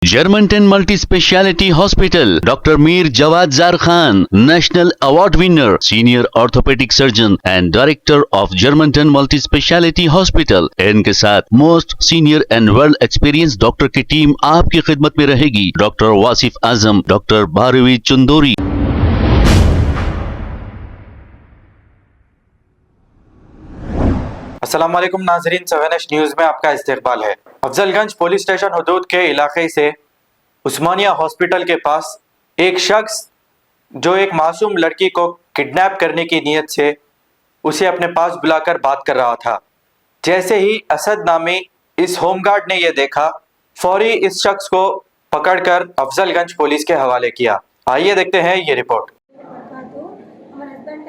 Germantown Multi Speciality Hospital, Dr. Mir Jawad Zar Khan, National Award winner, Senior Orthopedic Surgeon and Director of Germantown Multi Speciality Hospital। इनके साथ most senior and well experience doctor की team आपकी खिदमत में रहेगी। Doctor Wasif Azam, doctor Bharvi Chandori. अस्सलाम वालेकुम नाजरीन, 7H न्यूज़ में आपका इस्तकबाल है। अफजलगंज पुलिस स्टेशन हदूद के इलाके से उस्मानिया हॉस्पिटल के पास एक शख्स जो एक मासूम लड़की को किडनैप करने की नीयत से उसे अपने पास बुलाकर बात कर रहा था। जैसे ही असद नामी इस होमगार्ड ने यह देखा, फौरी इस शख्स को पकड़कर अफजलगंज पुलिस के हवाले किया। आइए देखते हैं ये रिपोर्ट।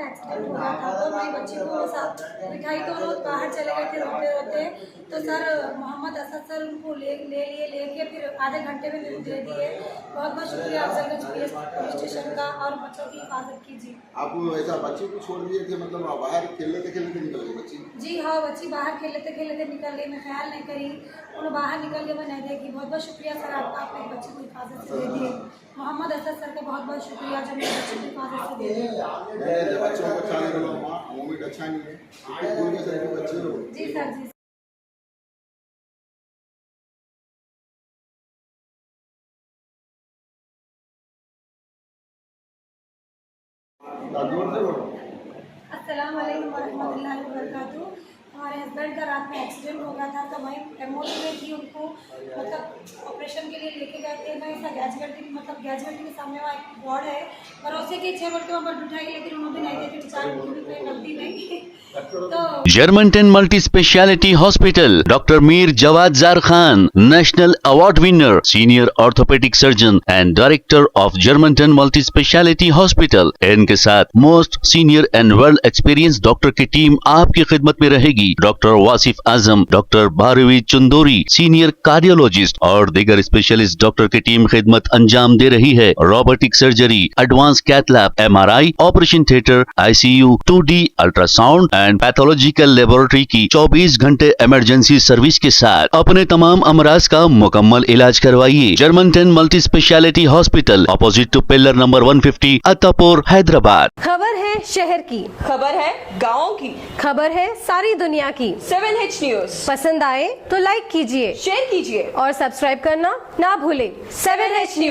एक्सीडेंट हो गया था तो मेरी बच्ची को साथ मिठाई तो रोज बाहर चले गए थे रोते रोते, तो सर मोहम्मद असद सर उनको लेके फिर आधे घंटे में मेरे दे दिए। बहुत बहुत शुक्रिया अफजलगंज पुलिस स्टेशन का और बच्चों की हिफाजत कीजिए। आप ऐसा बच्ची को छोड़ दिए थे, मतलब बाहर खेलते निकल गई बच्ची? जी हाँ, बच्ची बाहर खेलते निकल गई। मैं ख्याल नहीं करी उन्हें बाहर निकल के मैं नहीं देखी। बहुत बहुत शुक्रिया सर आपका, आपने बच्ची को हिफाजत से दे दिए। मोहम्मद असद सर का बहुत बहुत शुक्रिया जो मेरे बच्ची को हिफाजत से दे दिए। बच्चों को अच्छा नहीं लगा, मोमेंट अच्छा नहीं है, भूल के सर बच्चे हो। जी सर, जी। अस्सलाम वालेकुम वरहमतुल्लाहि वबरकातुहू। हमारे हस्बैंड का रात में एक्सीडेंट हो गया था तो मैं एमओटी में थी, उनको मतलब ऑपरेशन के लिए लेके गए थे। मैं ऐसा गैस गड्डी के सामने वहाँ एक वार्ड है, भरोसे के 6 बच्चों पर बिठाई, लेकिन उन्होंने नहीं देखे, बेचारे उनकी भी कोई गलती नहीं। तो Germantown Multi Speciality Hospital, Dr. Mir Jawad Zar Khan, National Award winner, Senior Orthopedic Surgeon and Director of Germantown Multi Speciality Hospital। इनके साथ most senior and well experience doctor की टीम आपकी खिदमत में रहेगी। Doctor Wasif Azam, doctor Bharvi Chandori, senior cardiologist और दीगर specialist doctor की टीम खिदमत अंजाम दे रही है। Robotic surgery, advance cath lab, MRI, operation theatre, ICU, 2D ultrasound and pathological laboratory की 24 घंटे इमरजेंसी सर्विस के साथ अपने तमाम अमराज का मुकम्मल इलाज करवाइए। Germanten multi speciality hospital, opposite to pillar number 150, Attapur, Hyderabad. खबर है शहर की, खबर है गाँव की, खबर है सारी दुनिया की। 7H न्यूज़ पसंद आए तो लाइक कीजिए, शेयर कीजिए और सब्सक्राइब करना ना भूले। 7H news.